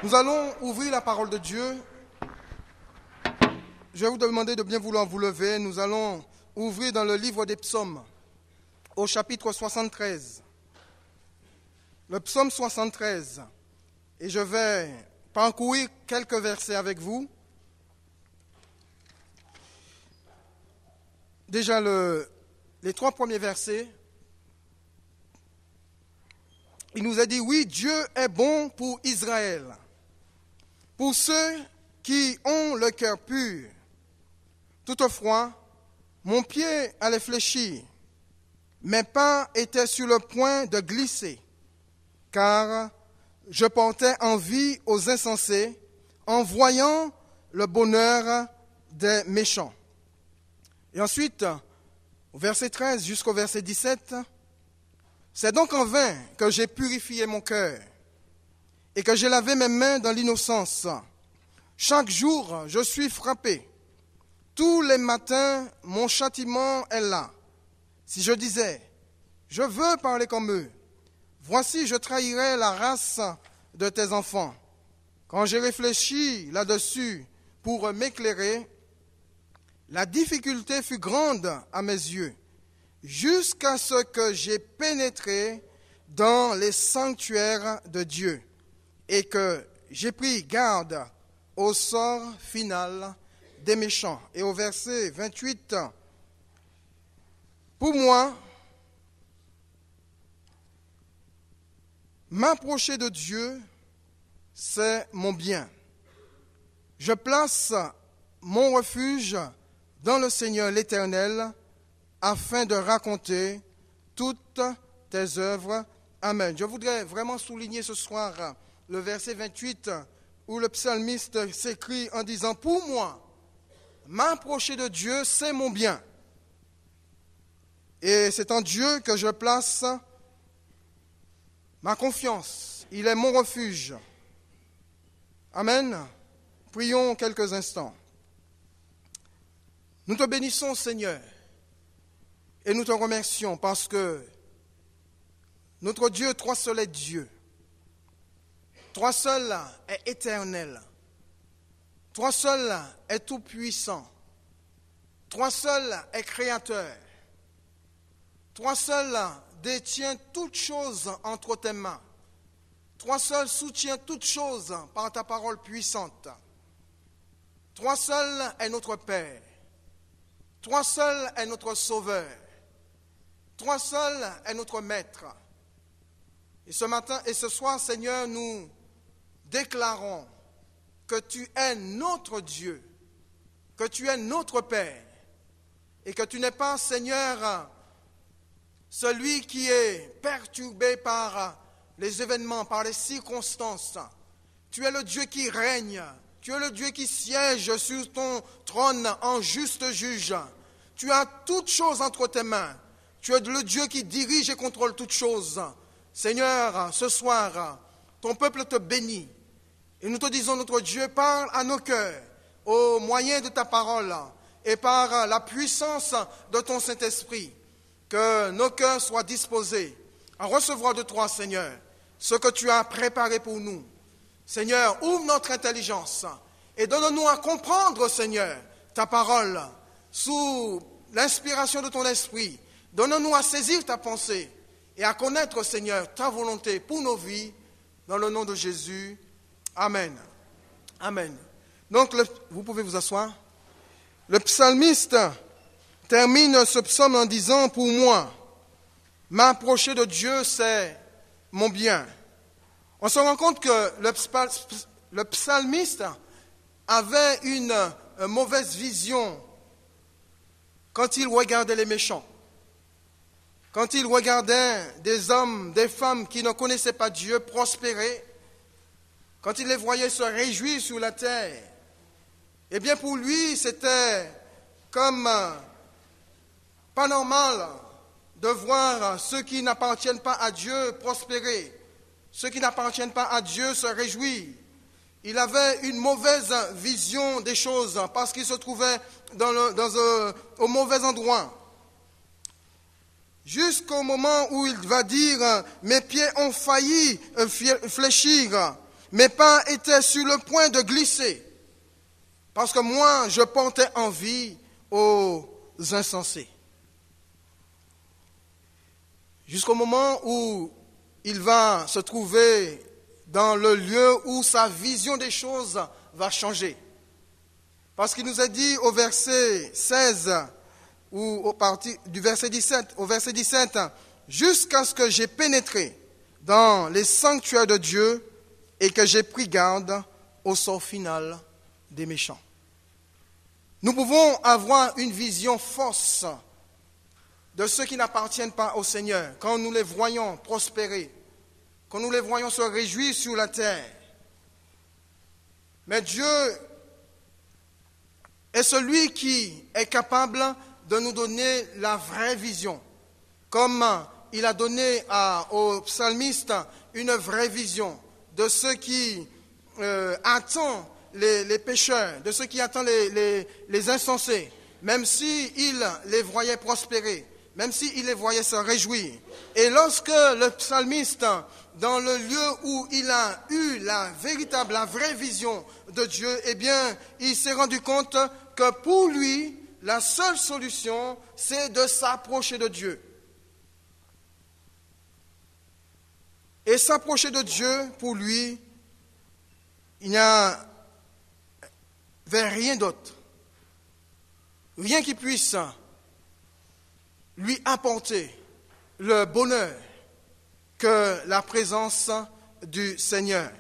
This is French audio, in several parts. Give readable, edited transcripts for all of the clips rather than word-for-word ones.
Nous allons ouvrir la parole de Dieu. Je vais vous demander de bien vouloir vous lever. Nous allons ouvrir dans le livre des psaumes, au chapitre 73. Le psaume 73. Et je vais parcourir quelques versets avec vous. Déjà, les 3 premiers versets. Il nous a dit, oui, Dieu est bon pour Israël, pour ceux qui ont le cœur pur. Toutefois, mon pied allait fléchir, mes pas étaient sur le point de glisser, car je portais envie aux insensés en voyant le bonheur des méchants. Et ensuite, au verset 13 jusqu'au verset 17, c'est donc en vain que j'ai purifié mon cœur et que j'ai lavé mes mains dans l'innocence. Chaque jour, je suis frappé. Tous les matins, mon châtiment est là. Si je disais, je veux parler comme eux, voici, je trahirais la race de tes enfants. Quand j'ai réfléchi là-dessus pour m'éclairer, la difficulté fut grande à mes yeux, jusqu'à ce que j'ai pénétré dans les sanctuaires de Dieu et que j'ai pris garde au sort final des méchants. Et au verset 28, pour moi, m'approcher de Dieu, c'est mon bien. Je place mon refuge dans le Seigneur l'Éternel, afin de raconter toutes tes œuvres. Amen. Je voudrais vraiment souligner ce soir le verset 28 où le psalmiste s'écrit en disant « Pour moi, m'approcher de Dieu, c'est mon bien. Et c'est en Dieu que je place ma confiance. Il est mon refuge. » Amen. Prions quelques instants. Nous te bénissons, Seigneur. Et nous te remercions parce que notre Dieu, toi seul est Dieu. Toi seul est éternel. Toi seul est tout-puissant. Toi seul est créateur. Toi seul détiens toutes choses entre tes mains. Toi seul soutiens toutes choses par ta parole puissante. Toi seul est notre Père. Toi seul est notre Sauveur. Toi seul est notre Maître. Et ce matin et ce soir, Seigneur, nous déclarons que tu es notre Dieu, que tu es notre Père, et que tu n'es pas, Seigneur, celui qui est perturbé par les événements, par les circonstances. Tu es le Dieu qui règne, tu es le Dieu qui siège sur ton trône en juste juge. Tu as toutes choses entre tes mains. Tu es le Dieu qui dirige et contrôle toutes choses. Seigneur, ce soir, ton peuple te bénit. Et nous te disons, notre Dieu, parle à nos cœurs au moyen de ta parole et par la puissance de ton Saint-Esprit. Que nos cœurs soient disposés à recevoir de toi, Seigneur, ce que tu as préparé pour nous. Seigneur, ouvre notre intelligence et donne-nous à comprendre, Seigneur, ta parole sous l'inspiration de ton esprit. Donne-nous à saisir ta pensée et à connaître, Seigneur, ta volonté pour nos vies, dans le nom de Jésus. Amen. Amen. Donc, vous pouvez vous asseoir. Le psalmiste termine ce psaume en disant, pour moi, m'approcher de Dieu, c'est mon bien. On se rend compte que le psalmiste avait une mauvaise vision quand il regardait les méchants. Quand il regardait des hommes, des femmes qui ne connaissaient pas Dieu prospérer, quand il les voyait se réjouir sur la terre, eh bien pour lui, c'était comme pas normal de voir ceux qui n'appartiennent pas à Dieu prospérer, ceux qui n'appartiennent pas à Dieu se réjouir. Il avait une mauvaise vision des choses parce qu'il se trouvait au mauvais endroit. Jusqu'au moment où il va dire « Mes pieds ont failli fléchir, mes pas étaient sur le point de glisser, parce que moi, je portais envie aux insensés. Jusqu'au moment où il va se trouver dans le lieu où sa vision des choses va changer. Parce qu'il nous a dit au verset 16, ou au parti du verset 17, au verset 17, jusqu'à ce que j'ai pénétré dans les sanctuaires de Dieu et que j'ai pris garde au sort final des méchants. Nous pouvons avoir une vision fausse de ceux qui n'appartiennent pas au Seigneur, quand nous les voyons prospérer, quand nous les voyons se réjouir sur la terre. Mais Dieu est celui qui est capable de nous donner la vraie vision, comme il a donné au psalmiste une vraie vision de ceux qui attendent les pécheurs, de ceux qui attendent les insensés, même s'il les voyait prospérer, même s'il les voyait se réjouir. Et lorsque le psalmiste, dans le lieu où il a eu la vraie vision de Dieu, eh bien, il s'est rendu compte que pour lui, la seule solution, c'est de s'approcher de Dieu. Et s'approcher de Dieu, pour lui, il n'y avait rien d'autre. Rien qui puisse lui apporter le bonheur que la présence du Seigneur.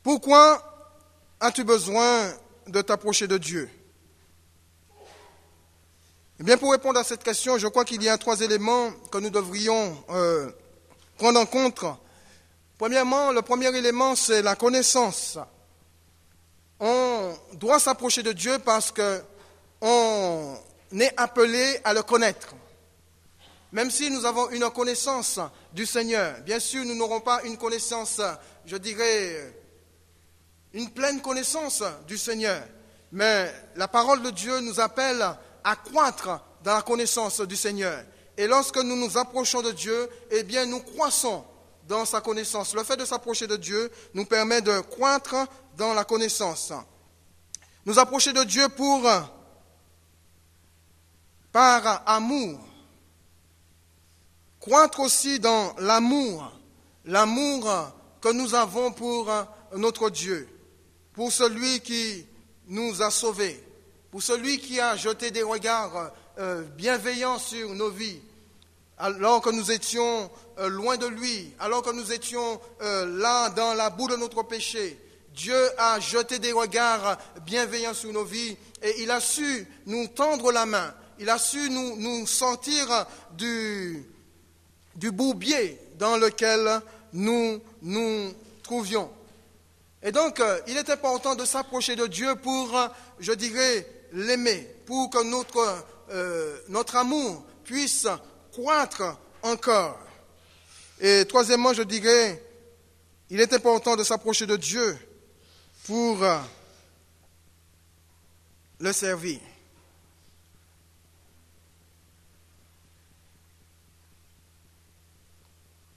Pourquoi as-tu besoin de t'approcher de Dieu? Eh bien, pour répondre à cette question, je crois qu'il y a 3 éléments que nous devrions prendre en compte. Premièrement, le premier élément, c'est la connaissance. On doit s'approcher de Dieu parce qu'on est appelé à le connaître. Même si nous avons une connaissance du Seigneur, bien sûr, nous n'aurons pas une connaissance, je dirais, une pleine connaissance du Seigneur. Mais la parole de Dieu nous appelle à croître dans la connaissance du Seigneur. Et lorsque nous nous approchons de Dieu, eh bien, nous croissons dans sa connaissance. Le fait de s'approcher de Dieu nous permet de croître dans la connaissance. Nous approcher de Dieu par amour. Croître aussi dans l'amour que nous avons pour notre Dieu, pour celui qui nous a sauvés, pour celui qui a jeté des regards bienveillants sur nos vies, alors que nous étions loin de lui, alors que nous étions là dans la boue de notre péché. Dieu a jeté des regards bienveillants sur nos vies et il a su nous tendre la main, il a su nous sortir du bourbier dans lequel nous nous trouvions. Et donc, il est important de s'approcher de Dieu pour, je dirais, l'aimer, pour que notre amour puisse croître encore. Et troisièmement, je dirais, il est important de s'approcher de Dieu pour le servir.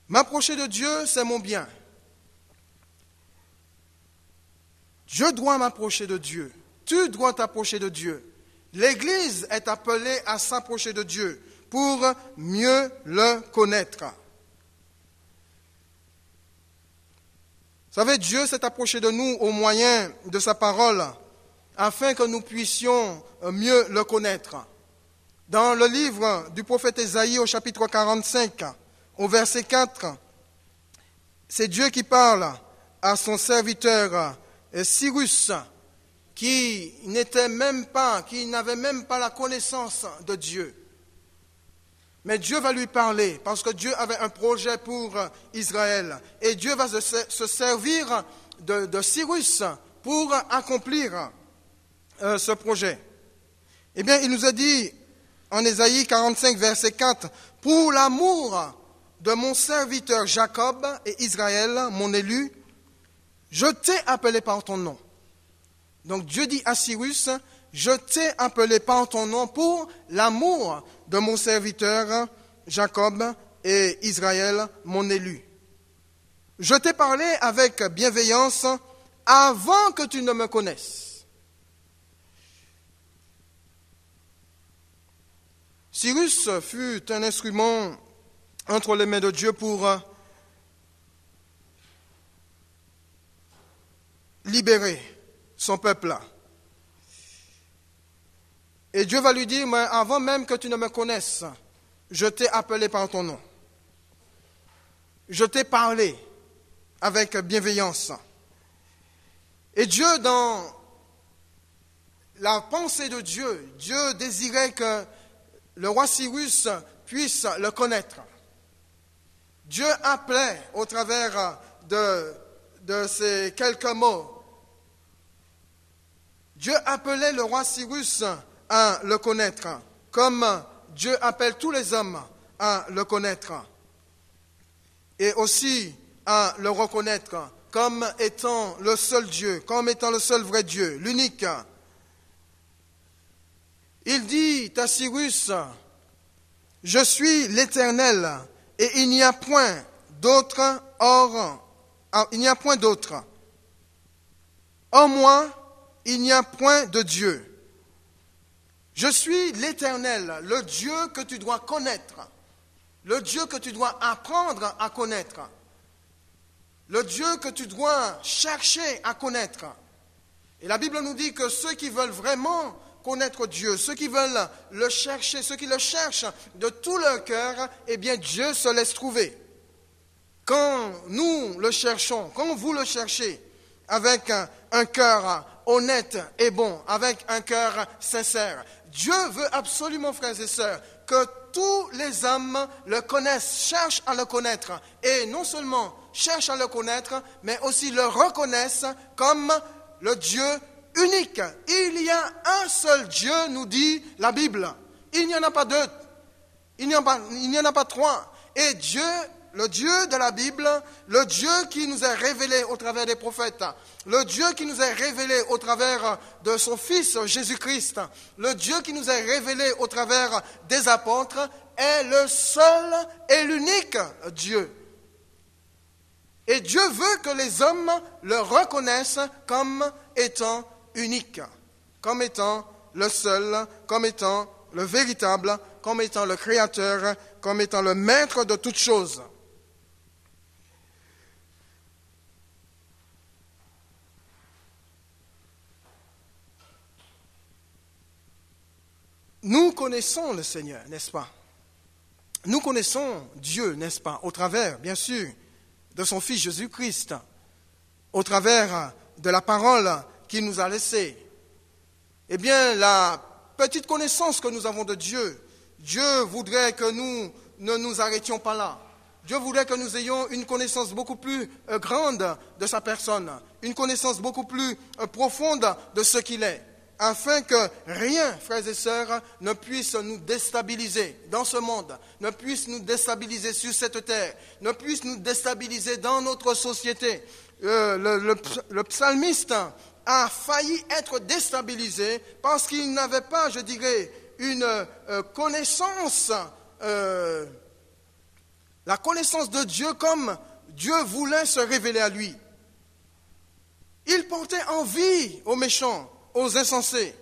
M'approcher de Dieu, c'est mon bien. Je dois m'approcher de Dieu. Tu dois t'approcher de Dieu. L'Église est appelée à s'approcher de Dieu pour mieux le connaître. Vous savez, Dieu s'est approché de nous au moyen de sa parole afin que nous puissions mieux le connaître. Dans le livre du prophète Ésaïe au chapitre 45, au verset 4, c'est Dieu qui parle à son serviteur Cyrus, qui n'avait même pas la connaissance de Dieu. Mais Dieu va lui parler, parce que Dieu avait un projet pour Israël. Et Dieu va se servir de Cyrus pour accomplir ce projet. Eh bien, il nous a dit en Ésaïe 45, verset 4, « Pour l'amour de mon serviteur Jacob et Israël, mon élu, je t'ai appelé par ton nom. » Donc Dieu dit à Cyrus, « Je t'ai appelé par ton nom pour l'amour de mon serviteur Jacob et Israël, mon élu. » Je t'ai parlé avec bienveillance avant que tu ne me connaisses. Cyrus fut un instrument entre les mains de Dieu pour libérer son peuple. Et Dieu va lui dire, mais avant même que tu ne me connaisses, je t'ai appelé par ton nom. Je t'ai parlé avec bienveillance. Et Dieu, dans la pensée de Dieu, Dieu désirait que le roi Cyrus puisse le connaître. Dieu appelait au travers de ces quelques mots. Dieu appelait le roi Cyrus à le connaître, comme Dieu appelle tous les hommes à le connaître. Et aussi à le reconnaître comme étant le seul Dieu, comme étant le seul vrai Dieu, l'unique. Il dit à Cyrus, « Je suis l'Éternel, et il n'y a point d'autre il n'y a point d'autre. En moi, il n'y a point de Dieu. Je suis l'Éternel, le Dieu que tu dois connaître, le Dieu que tu dois apprendre à connaître, le Dieu que tu dois chercher à connaître. » Et la Bible nous dit que ceux qui veulent vraiment connaître Dieu, ceux qui veulent le chercher, ceux qui le cherchent de tout leur cœur, eh bien Dieu se laisse trouver. Quand nous le cherchons, quand vous le cherchez avec un cœur honnête et bon, avec un cœur sincère, Dieu veut absolument, frères et sœurs, que tous les hommes le connaissent, cherchent à le connaître. Et non seulement cherchent à le connaître, mais aussi le reconnaissent comme le Dieu unique. Il y a un seul Dieu, nous dit la Bible. Il n'y en a pas deux. Il n'y en a pas trois. Et Dieu, le Dieu de la Bible, le Dieu qui nous est révélé au travers des prophètes, le Dieu qui nous est révélé au travers de son Fils Jésus-Christ, le Dieu qui nous est révélé au travers des apôtres, est le seul et l'unique Dieu. Et Dieu veut que les hommes le reconnaissent comme étant unique, comme étant le seul, comme étant le véritable, comme étant le créateur, comme étant le maître de toutes choses. Nous connaissons le Seigneur, n'est-ce pas? Nous connaissons Dieu, n'est-ce pas? Au travers, bien sûr, de son Fils Jésus-Christ, au travers de la parole qu'il nous a laissée. Eh bien, la petite connaissance que nous avons de Dieu, Dieu voudrait que nous ne nous arrêtions pas là. Dieu voudrait que nous ayons une connaissance beaucoup plus grande de sa personne, une connaissance beaucoup plus profonde de ce qu'il est, afin que rien, frères et sœurs, ne puisse nous déstabiliser dans ce monde, ne puisse nous déstabiliser sur cette terre, ne puisse nous déstabiliser dans notre société. Le psalmiste a failli être déstabilisé parce qu'il n'avait pas, je dirais, une connaissance, la connaissance de Dieu comme Dieu voulait se révéler à lui. Il portait envie aux méchants, aux insensés.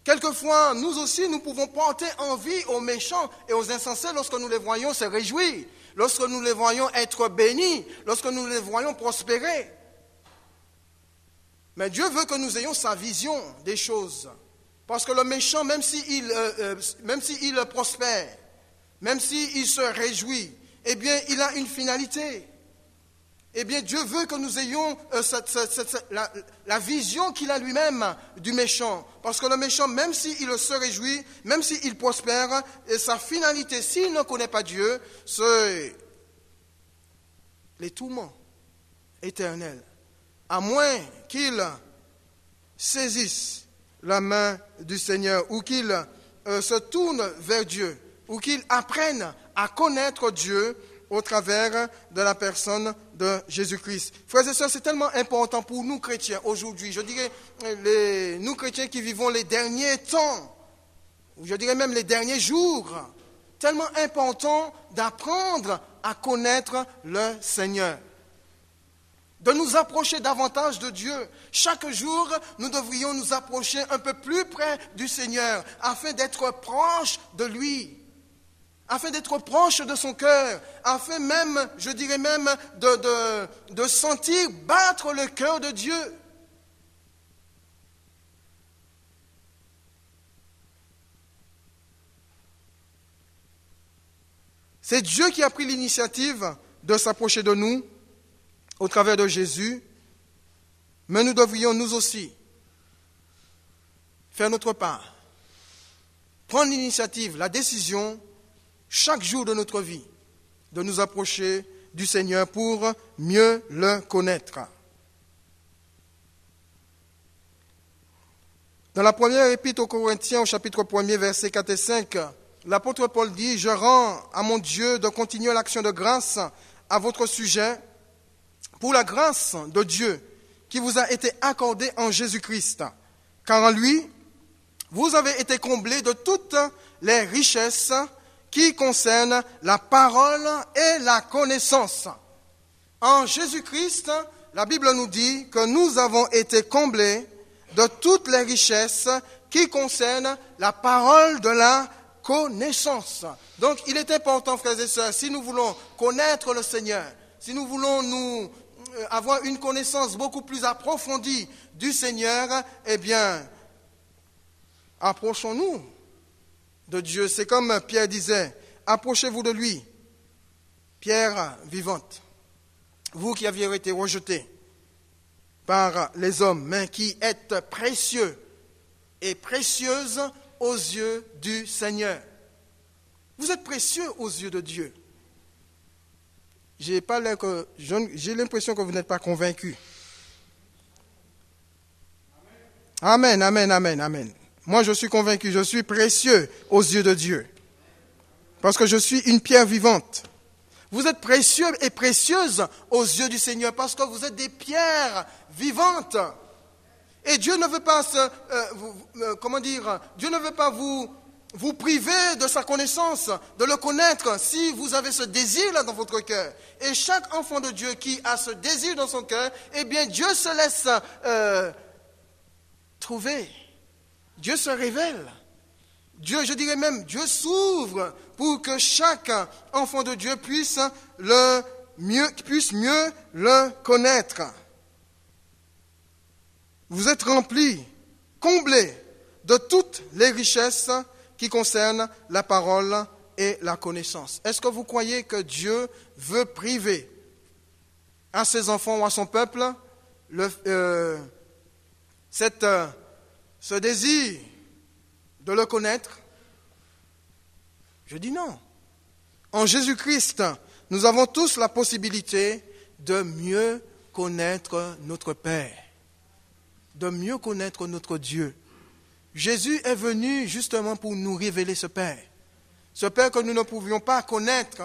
Quelquefois, nous aussi, nous pouvons porter envie aux méchants et aux insensés lorsque nous les voyons se réjouir, lorsque nous les voyons être bénis, lorsque nous les voyons prospérer. Mais Dieu veut que nous ayons sa vision des choses. Parce que le méchant, même s'il prospère, même s'il se réjouit, eh bien, il a une finalité. Eh bien, Dieu veut que nous ayons la vision qu'il a lui-même du méchant. Parce que le méchant, même s'il se réjouit, même s'il prospère, et sa finalité, s'il ne connaît pas Dieu, c'est les tourments éternels. À moins qu'il saisisse la main du Seigneur, ou qu'il se tourne vers Dieu, ou qu'il apprenne à connaître Dieu au travers de la personne de Jésus-Christ. Frères et sœurs, c'est tellement important pour nous chrétiens aujourd'hui, je dirais nous chrétiens qui vivons les derniers temps, ou je dirais même les derniers jours, tellement important d'apprendre à connaître le Seigneur. nous approcher davantage de Dieu. Chaque jour, nous devrions nous approcher un peu plus près du Seigneur afin d'être proche de lui, afin d'être proche de son cœur, afin même, je dirais même, de sentir battre le cœur de Dieu. C'est Dieu qui a pris l'initiative de s'approcher de nous au travers de Jésus, mais nous devrions nous aussi faire notre part, prendre l'initiative, la décision, chaque jour de notre vie, de nous approcher du Seigneur pour mieux le connaître. Dans la première épître aux Corinthiens, au chapitre 1er, versets 4 et 5, l'apôtre Paul dit « Je rends à mon Dieu de continuer l'action de grâce à votre sujet pour la grâce de Dieu qui vous a été accordée en Jésus-Christ. Car en lui, vous avez été comblés de toutes les richesses qui concernent la parole et la connaissance. » En Jésus-Christ, la Bible nous dit que nous avons été comblés de toutes les richesses qui concernent la parole de la connaissance. Donc, il est important, frères et sœurs, si nous voulons connaître le Seigneur, si nous voulons avoir une connaissance beaucoup plus approfondie du Seigneur, eh bien, approchons-nous de Dieu. C'est comme Pierre disait, approchez-vous de lui, pierre vivante. Vous qui aviez été rejetés par les hommes, mais qui êtes précieux et précieuses aux yeux du Seigneur. Vous êtes précieux aux yeux de Dieu. J'ai l'impression que vous n'êtes pas convaincus. Amen, amen, amen, amen. Moi, je suis convaincu, je suis précieux aux yeux de Dieu. Parce que je suis une pierre vivante. Vous êtes précieux et précieuses aux yeux du Seigneur parce que vous êtes des pierres vivantes. Et Dieu ne veut pas Dieu ne veut pas vous priver de sa connaissance, de le connaître si vous avez ce désir-là dans votre cœur. Et chaque enfant de Dieu qui a ce désir dans son cœur, eh bien Dieu se laisse trouver. Dieu se révèle. Dieu, je dirais même, Dieu s'ouvre pour que chaque enfant de Dieu puisse mieux le connaître. Vous êtes remplis, comblés de toutes les richesses qui concernent la parole et la connaissance. Est-ce que vous croyez que Dieu veut priver à ses enfants ou à son peuple ce désir de le connaître? Je dis non. En Jésus-Christ, nous avons tous la possibilité de mieux connaître notre Père, de mieux connaître notre Dieu. Jésus est venu justement pour nous révéler ce Père que nous ne pouvions pas connaître,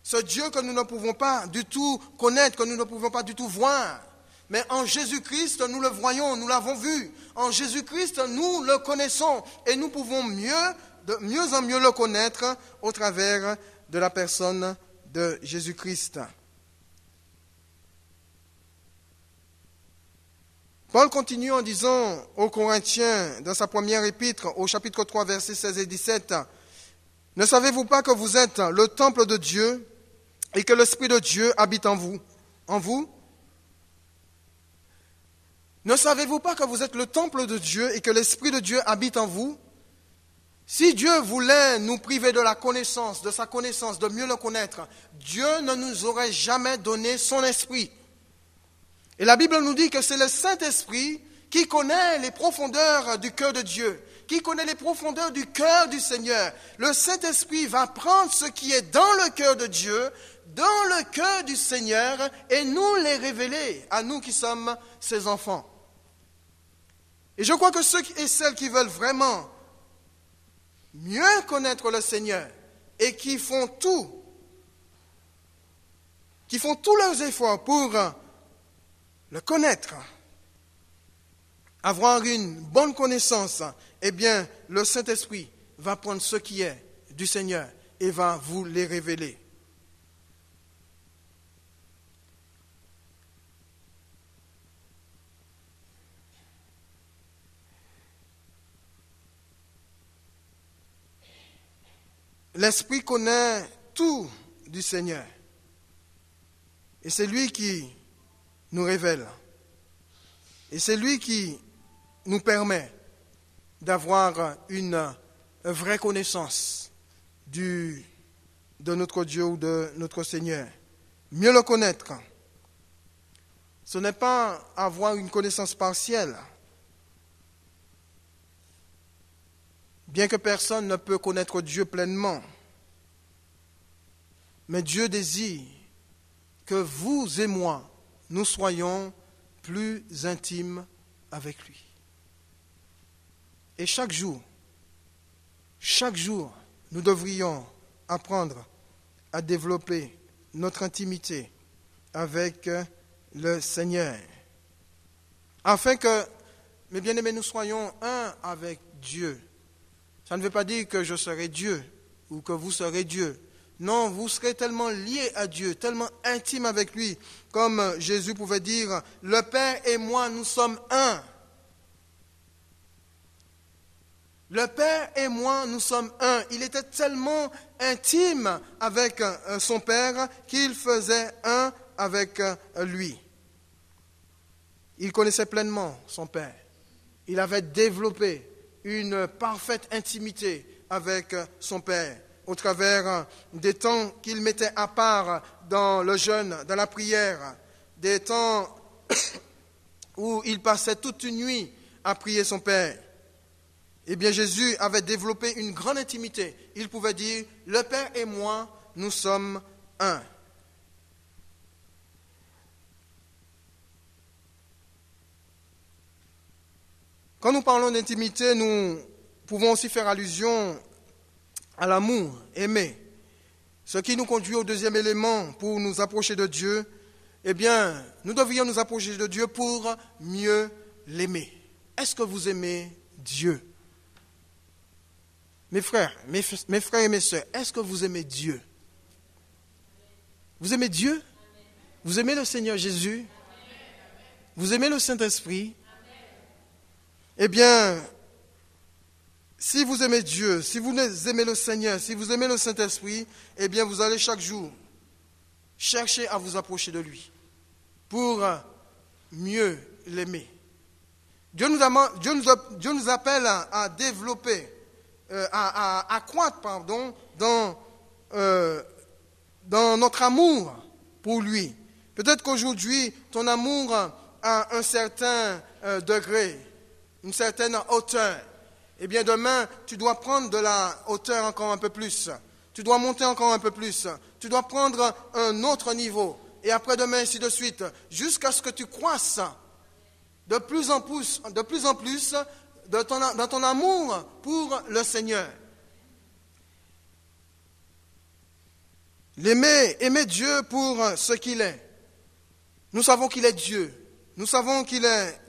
ce Dieu que nous ne pouvons pas du tout connaître, que nous ne pouvons pas du tout voir. Mais en Jésus-Christ, nous le voyons, nous l'avons vu. En Jésus-Christ, nous le connaissons et nous pouvons de mieux en mieux le connaître au travers de la personne de Jésus-Christ. Paul continue en disant aux Corinthiens, dans sa première épître, au chapitre 3, versets 16 et 17, « Ne savez-vous pas que vous êtes le temple de Dieu et que l'Esprit de Dieu habite en vous? Ne savez-vous pas que vous êtes le temple de Dieu et que l'Esprit de Dieu habite en vous? » Si Dieu voulait nous priver de la connaissance, de sa connaissance, de mieux le connaître, Dieu ne nous aurait jamais donné son esprit. Et la Bible nous dit que c'est le Saint-Esprit qui connaît les profondeurs du cœur de Dieu, qui connaît les profondeurs du cœur du Seigneur. Le Saint-Esprit va prendre ce qui est dans le cœur de Dieu, dans le cœur du Seigneur, et nous les révéler à nous qui sommes ses enfants. Et je crois que ceux et celles qui veulent vraiment mieux connaître le Seigneur et qui font tous leurs efforts pour le connaître, avoir une bonne connaissance, eh bien, le Saint-Esprit va prendre ce qui est du Seigneur et va vous les révéler. l'Esprit connaît tout du Seigneur. Et c'est lui qui nous révèle. Et c'est lui qui nous permet d'avoir une vraie connaissance de notre Dieu ou de notre Seigneur. Mieux le connaître, ce n'est pas avoir une connaissance partielle. Bien que personne ne peut connaître Dieu pleinement, mais Dieu désire que vous et moi, nous soyons plus intimes avec lui. Et chaque jour, nous devrions apprendre à développer notre intimité avec le Seigneur, afin que, mes bien-aimés, nous soyons un avec Dieu. Ça ne veut pas dire que je serai Dieu ou que vous serez Dieu. Non, vous serez tellement liés à Dieu, tellement intimes avec lui, comme Jésus pouvait dire, « Le Père et moi, nous sommes un. » Le Père et moi, nous sommes un. Il était tellement intime avec son Père qu'il faisait un avec lui. Il connaissait pleinement son Père. Il avait développé une parfaite intimité avec son Père au travers des temps qu'il mettait à part dans le jeûne, dans la prière, des temps où il passait toute une nuit à prier son Père. Eh bien, Jésus avait développé une grande intimité. Il pouvait dire, « Le Père et moi, nous sommes un. » Quand nous parlons d'intimité, nous pouvons aussi faire allusion à l'amour, aimer. Ce qui nous conduit au deuxième élément pour nous approcher de Dieu, eh bien, nous devrions nous approcher de Dieu pour mieux l'aimer. Est-ce que vous aimez Dieu? Mes frères et mes sœurs, est-ce que vous aimez Dieu? Vous aimez Dieu? Vous aimez le Seigneur Jésus? Vous aimez le Saint-Esprit? Eh bien, si vous aimez Dieu, si vous aimez le Seigneur, si vous aimez le Saint-Esprit, eh bien, vous allez chaque jour chercher à vous approcher de lui pour mieux l'aimer. Dieu nous appelle à développer, à accroître, dans notre amour pour lui. Peut-être qu'aujourd'hui, ton amour a un certain degré, une certaine hauteur. Eh bien, demain, tu dois prendre de la hauteur encore un peu plus. Tu dois monter encore un peu plus. Tu dois prendre un autre niveau. Et après demain, ainsi de suite, jusqu'à ce que tu croisses de plus en plus dans ton amour pour le Seigneur. Aimer Dieu pour ce qu'il est. Nous savons qu'il est Dieu. Nous savons qu'il est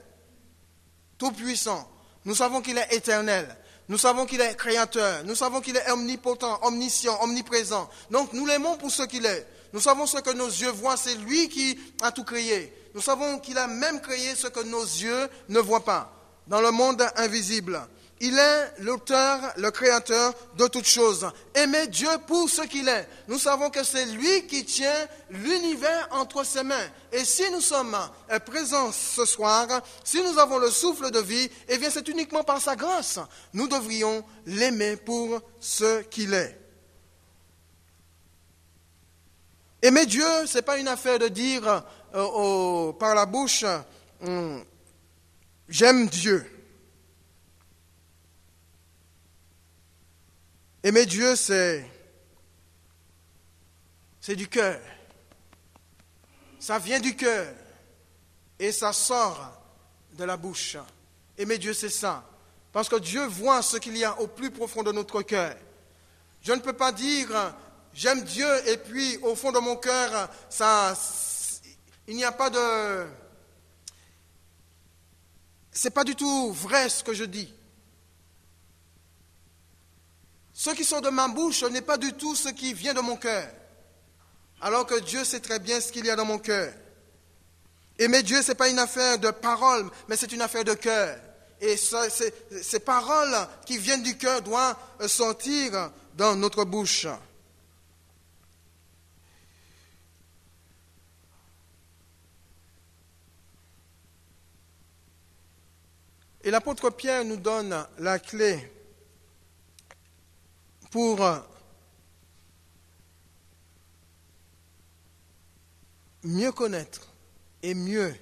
tout-puissant. Nous savons qu'il est éternel. Nous savons qu'il est créateur. Nous savons qu'il est omnipotent, omniscient, omniprésent. Donc nous l'aimons pour ce qu'il est. Nous savons ce que nos yeux voient, c'est lui qui a tout créé. Nous savons qu'il a même créé ce que nos yeux ne voient pas, dans le monde invisible. Il est l'auteur, le créateur de toutes choses. Aimer Dieu pour ce qu'il est. Nous savons que c'est lui qui tient l'univers entre ses mains. Et si nous sommes présents ce soir, si nous avons le souffle de vie, eh bien c'est uniquement par sa grâce. Nous devrions l'aimer pour ce qu'il est. Aimer Dieu, ce n'est pas une affaire de dire par la bouche, j'aime Dieu. Aimer Dieu, c'est du cœur. Ça vient du cœur et ça sort de la bouche. Aimer Dieu, c'est ça. Parce que Dieu voit ce qu'il y a au plus profond de notre cœur. Je ne peux pas dire j'aime Dieu et puis au fond de mon cœur, il n'y a pas de... C'est pas du tout vrai ce que je dis. Ce qui sort de ma bouche n'est pas du tout ce qui vient de mon cœur. Alors que Dieu sait très bien ce qu'il y a dans mon cœur. Aimer Dieu, ce n'est pas une affaire de parole, mais c'est une affaire de cœur. Et ces paroles qui viennent du cœur doivent sortir dans notre bouche. Et l'apôtre Pierre nous donne la clé pour mieux connaître et mieux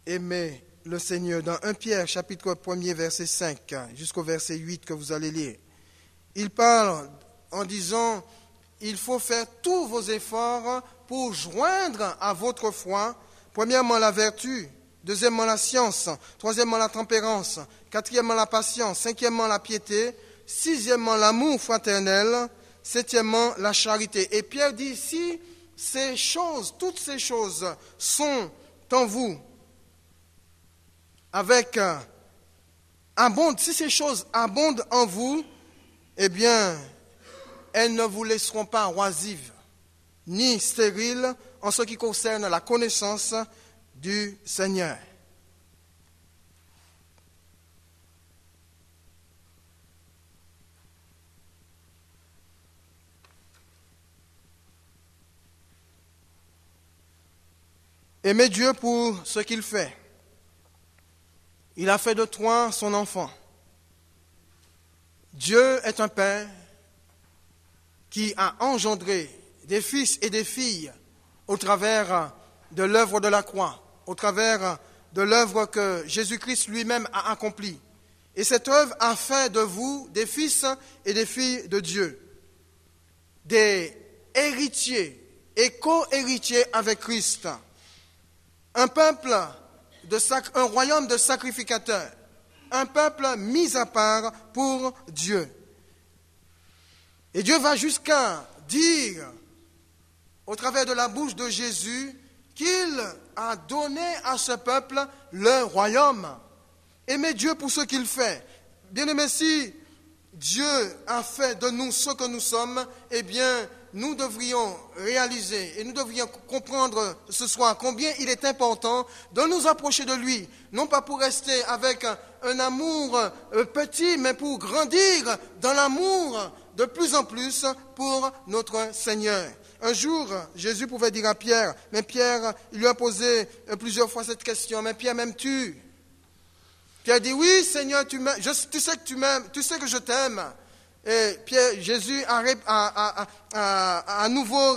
aimer le Seigneur. Dans 1 Pierre, chapitre 1er, verset 5, jusqu'au verset 8 que vous allez lire. Il parle en disant, il faut faire tous vos efforts pour joindre à votre foi, premièrement la vertu, deuxièmement la science, troisièmement la tempérance, quatrièmement la patience, cinquièmement la piété, sixièmement l'amour fraternel, septièmement la charité. Et Pierre dit, si ces choses, toutes ces choses sont en vous, si ces choses abondent en vous, eh bien, elles ne vous laisseront pas oisives, ni stériles en ce qui concerne la connaissance du Seigneur. Aimez Dieu pour ce qu'il fait. Il a fait de toi son enfant. Dieu est un Père qui a engendré des fils et des filles au travers de l'œuvre de la croix, au travers de l'œuvre que Jésus-Christ lui-même a accomplie. Et cette œuvre a fait de vous des fils et des filles de Dieu, des héritiers et co-héritiers avec Christ, un peuple, un royaume de sacrificateurs, un peuple mis à part pour Dieu. Et Dieu va jusqu'à dire, au travers de la bouche de Jésus, qu'il a donné à ce peuple le royaume. Aimez Dieu pour ce qu'il fait. Bien-aimés, si Dieu a fait de nous ce que nous sommes, eh bien, nous devrions réaliser et nous devrions comprendre ce soir combien il est important de nous approcher de lui, non pas pour rester avec un amour petit, mais pour grandir dans l'amour de plus en plus pour notre Seigneur. Un jour, Jésus pouvait dire à Pierre, mais Pierre, il lui a posé plusieurs fois cette question, mais Pierre, m'aimes-tu? Pierre dit, oui Seigneur, tu sais que tu m'aimes, tu sais que je t'aime. Et Jésus a à nouveau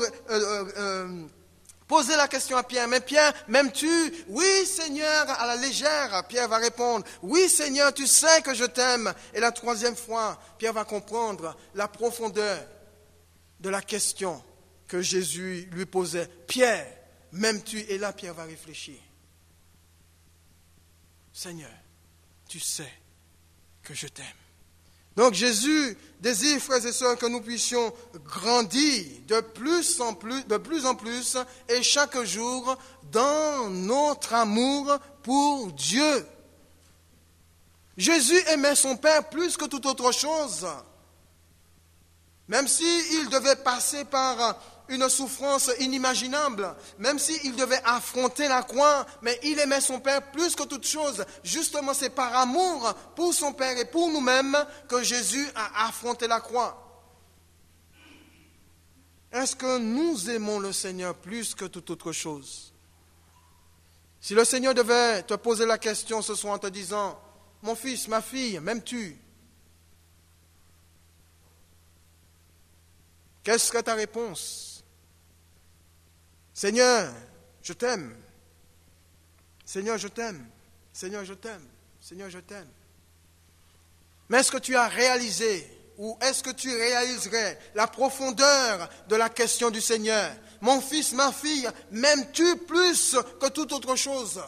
posé la question à Pierre, mais Pierre, m'aimes-tu? Oui Seigneur, à la légère, Pierre va répondre, oui Seigneur, tu sais que je t'aime. Et la troisième fois, Pierre va comprendre la profondeur de la question que Jésus lui posait. Pierre, m'aimes-tu? Et là, Pierre va réfléchir. Seigneur, tu sais que je t'aime. Donc Jésus désire, frères et sœurs, que nous puissions grandir de plus en plus et chaque jour dans notre amour pour Dieu. Jésus aimait son Père plus que toute autre chose. Même s'il devait passer par une souffrance inimaginable, même s'il devait affronter la croix, mais il aimait son Père plus que toute chose. Justement, c'est par amour pour son Père et pour nous-mêmes que Jésus a affronté la croix. Est-ce que nous aimons le Seigneur plus que toute autre chose? Si le Seigneur devait te poser la question ce soir en te disant, mon fils, ma fille, m'aimes-tu? Quelle serait ta réponse? Seigneur, je t'aime. Seigneur, je t'aime. Seigneur, je t'aime. Seigneur, je t'aime. Mais est-ce que tu as réalisé ou est-ce que tu réaliserais la profondeur de la question du Seigneur? Mon fils, ma fille, m'aimes-tu plus que toute autre chose?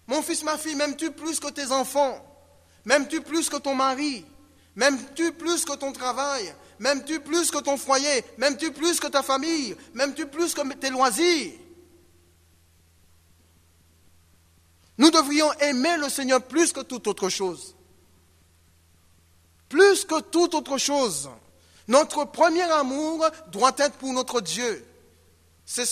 Mon fils, ma fille, m'aimes-tu plus que tes enfants? M'aimes-tu plus que ton mari? M'aimes-tu plus que ton travail? M'aimes-tu plus que ton foyer? M'aimes-tu plus que ta famille? M'aimes-tu plus que tes loisirs? Nous devrions aimer le Seigneur plus que toute autre chose. Plus que toute autre chose. Notre premier amour doit être pour notre Dieu. C'est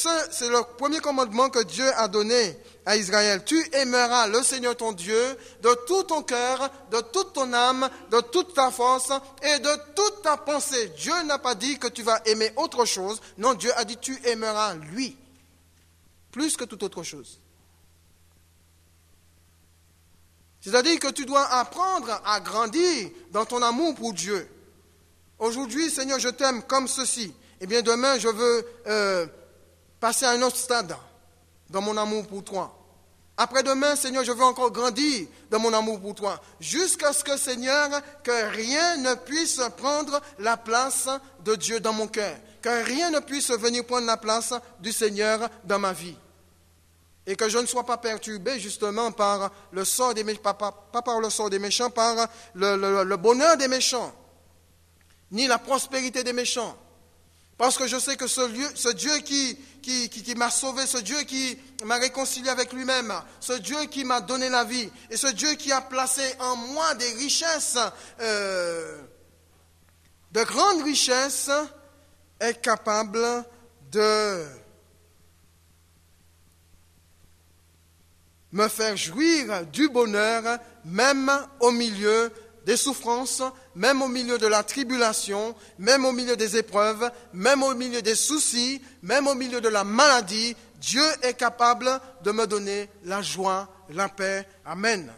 le premier commandement que Dieu a donné à Israël, tu aimeras le Seigneur ton Dieu de tout ton cœur, de toute ton âme, de toute ta force et de toute ta pensée. Dieu n'a pas dit que tu vas aimer autre chose. Non, Dieu a dit tu aimeras lui, plus que toute autre chose. C'est-à-dire que tu dois apprendre à grandir dans ton amour pour Dieu. Aujourd'hui, Seigneur, je t'aime comme ceci. Eh bien, demain, je veux passer à un autre stade dans mon amour pour toi. Après-demain, Seigneur, je veux encore grandir dans mon amour pour toi. Jusqu'à ce que, Seigneur, que rien ne puisse prendre la place de Dieu dans mon cœur. Que rien ne puisse venir prendre la place du Seigneur dans ma vie. Et que je ne sois pas perturbé justement par le sort des méchants, pas par le sort des méchants, par le bonheur des méchants, ni la prospérité des méchants. Parce que je sais que ce Dieu qui m'a sauvé, ce Dieu qui m'a réconcilié avec lui-même, ce Dieu qui m'a donné la vie, et ce Dieu qui a placé en moi des richesses, de grandes richesses, est capable de me faire jouir du bonheur, même au milieu des souffrances, même au milieu de la tribulation, même au milieu des épreuves, même au milieu des soucis, même au milieu de la maladie. Dieu est capable de me donner la joie, la paix. Amen.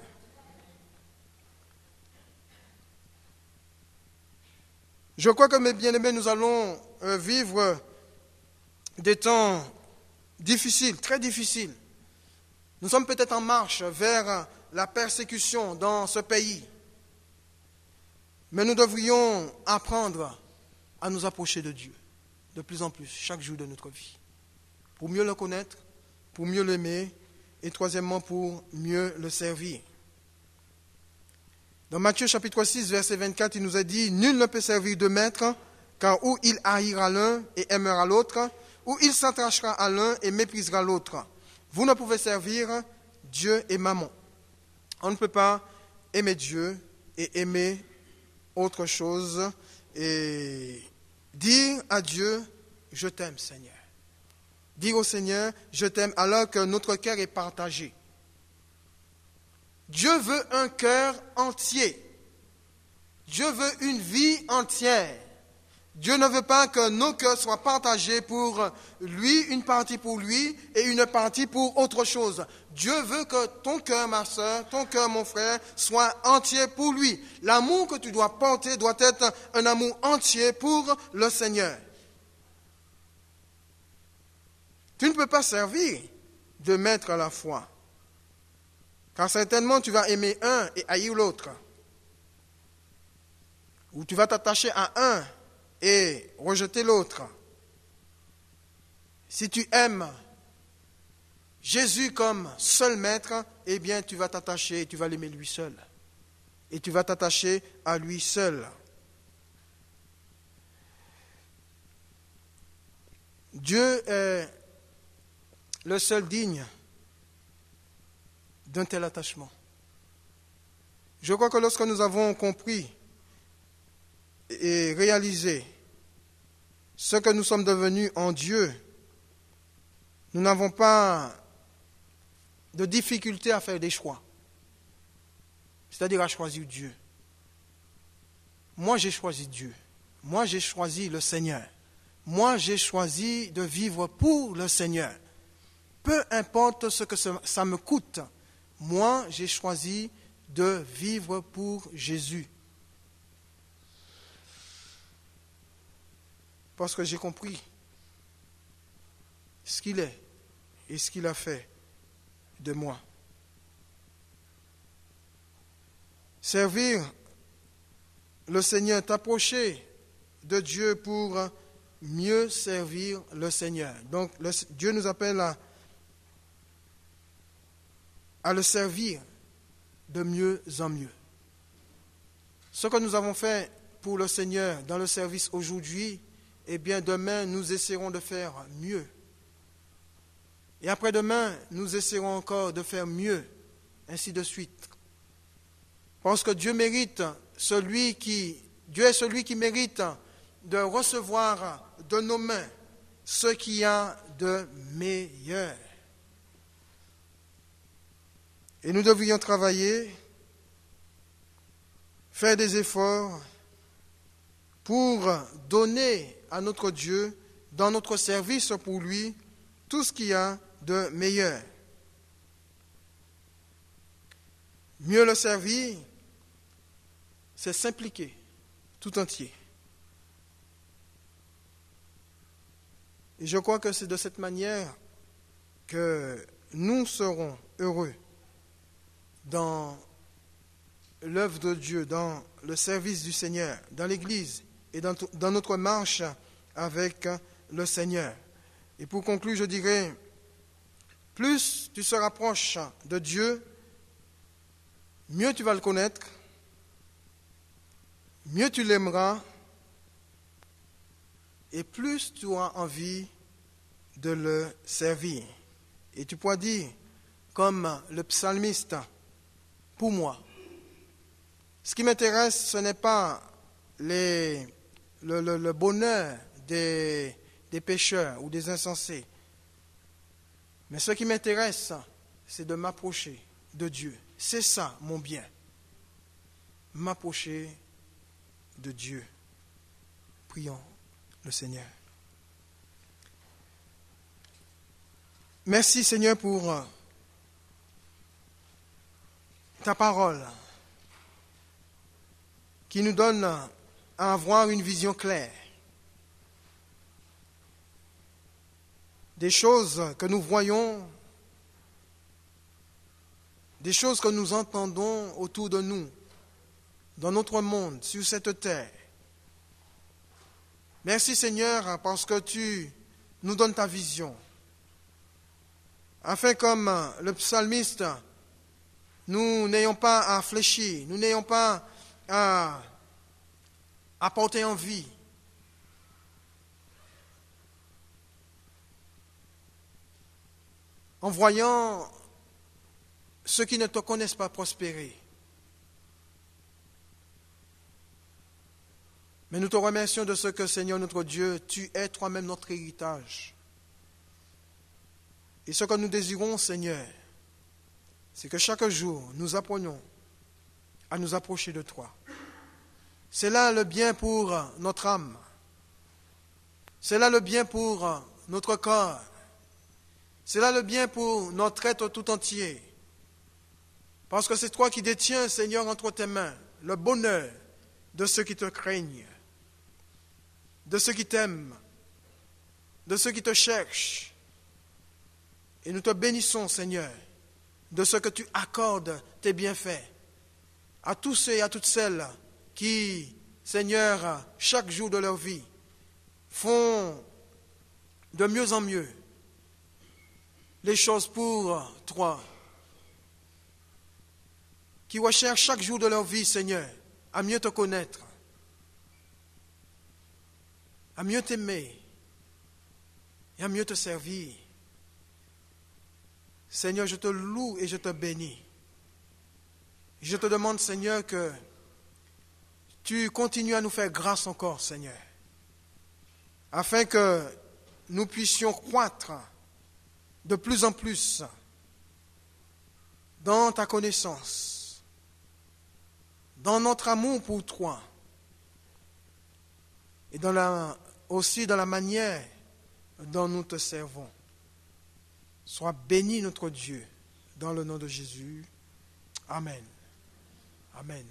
Je crois que, mes bien-aimés, nous allons vivre des temps difficiles, très difficiles. Nous sommes peut-être en marche vers la persécution dans ce pays. Mais nous devrions apprendre à nous approcher de Dieu de plus en plus, chaque jour de notre vie, pour mieux le connaître, pour mieux l'aimer, et troisièmement, pour mieux le servir. Dans Matthieu chapitre 6, verset 24, il nous a dit « Nul ne peut servir deux maîtres, car ou il haïra l'un et aimera l'autre, ou il s'attachera à l'un et méprisera l'autre. Vous ne pouvez servir Dieu et Mammon. » On ne peut pas aimer Dieu et aimer autre chose et dire à Dieu, je t'aime Seigneur. Dire au Seigneur, je t'aime alors que notre cœur est partagé. Dieu veut un cœur entier. Dieu veut une vie entière. Dieu ne veut pas que nos cœurs soient partagés pour lui, une partie pour lui et une partie pour autre chose. Dieu veut que ton cœur, ma soeur, ton cœur, mon frère, soit entier pour lui. L'amour que tu dois porter doit être un amour entier pour le Seigneur. Tu ne peux pas servir deux maîtres à la fois. Car certainement tu vas aimer un et haïr l'autre. Ou tu vas t'attacher à un et rejeter l'autre. Si tu aimes Jésus comme seul maître, eh bien tu vas t'attacher et tu vas l'aimer lui seul. Et tu vas t'attacher à lui seul. Dieu est le seul digne d'un tel attachement. Je crois que lorsque nous avons compris et réalisé ce que nous sommes devenus en Dieu, nous n'avons pas de difficulté à faire des choix, c'est-à-dire à choisir Dieu. Moi, j'ai choisi Dieu. Moi, j'ai choisi le Seigneur. Moi, j'ai choisi de vivre pour le Seigneur. Peu importe ce que ça me coûte, moi, j'ai choisi de vivre pour Jésus. Parce que j'ai compris ce qu'il est et ce qu'il a fait de moi. Servir le Seigneur, t'approcher de Dieu pour mieux servir le Seigneur. Donc, Dieu nous appelle à le servir de mieux en mieux. Ce que nous avons fait pour le Seigneur dans le service aujourd'hui, eh bien, demain, nous essaierons de faire mieux. Et après-demain, nous essaierons encore de faire mieux, ainsi de suite. Parce que Dieu mérite Dieu est celui qui mérite de recevoir de nos mains ce qu'il y a de meilleur. Et nous devrions travailler, faire des efforts pour donner à notre Dieu, dans notre service pour lui, tout ce qu'il y a de meilleur. Mieux le servir, c'est s'impliquer tout entier. Et je crois que c'est de cette manière que nous serons heureux dans l'œuvre de Dieu, dans le service du Seigneur, dans l'Église et dans notre marche avec le Seigneur. Et pour conclure, je dirais, plus tu te rapproches de Dieu, mieux tu vas le connaître, mieux tu l'aimeras, et plus tu auras envie de le servir. Et tu pourras dire, comme le psalmiste, pour moi, ce qui m'intéresse, ce n'est pas le bonheur des pécheurs ou des insensés, mais ce qui m'intéresse, c'est de m'approcher de Dieu. C'est ça mon bien, m'approcher de Dieu. Prions le Seigneur. Merci Seigneur pour ta parole qui nous donne à avoir une vision claire des choses que nous voyons, des choses que nous entendons autour de nous, dans notre monde, sur cette terre. Merci Seigneur parce que tu nous donnes ta vision, afin comme le psalmiste, nous n'ayons pas à fléchir, nous n'ayons pas à porter envie. En voyant ceux qui ne te connaissent pas prospérer. Mais nous te remercions de ce que, Seigneur notre Dieu, tu es toi-même notre héritage. Et ce que nous désirons, Seigneur, c'est que chaque jour, nous apprenions à nous approcher de toi. C'est là le bien pour notre âme. C'est là le bien pour notre corps. C'est là le bien pour notre être tout entier. Parce que c'est toi qui détiens, Seigneur, entre tes mains, le bonheur de ceux qui te craignent, de ceux qui t'aiment, de ceux qui te cherchent. Et nous te bénissons, Seigneur, de ce que tu accordes tes bienfaits à tous ceux et à toutes celles qui, Seigneur, chaque jour de leur vie, font de mieux en mieux les choses pour toi, qui recherchent chaque jour de leur vie, Seigneur, à mieux te connaître, à mieux t'aimer et à mieux te servir. Seigneur, je te loue et je te bénis. Je te demande, Seigneur, que tu continues à nous faire grâce encore, Seigneur, afin que nous puissions croître de plus en plus dans ta connaissance, dans notre amour pour toi, et aussi dans la manière dont nous te servons. Sois béni notre Dieu, dans le nom de Jésus. Amen. Amen.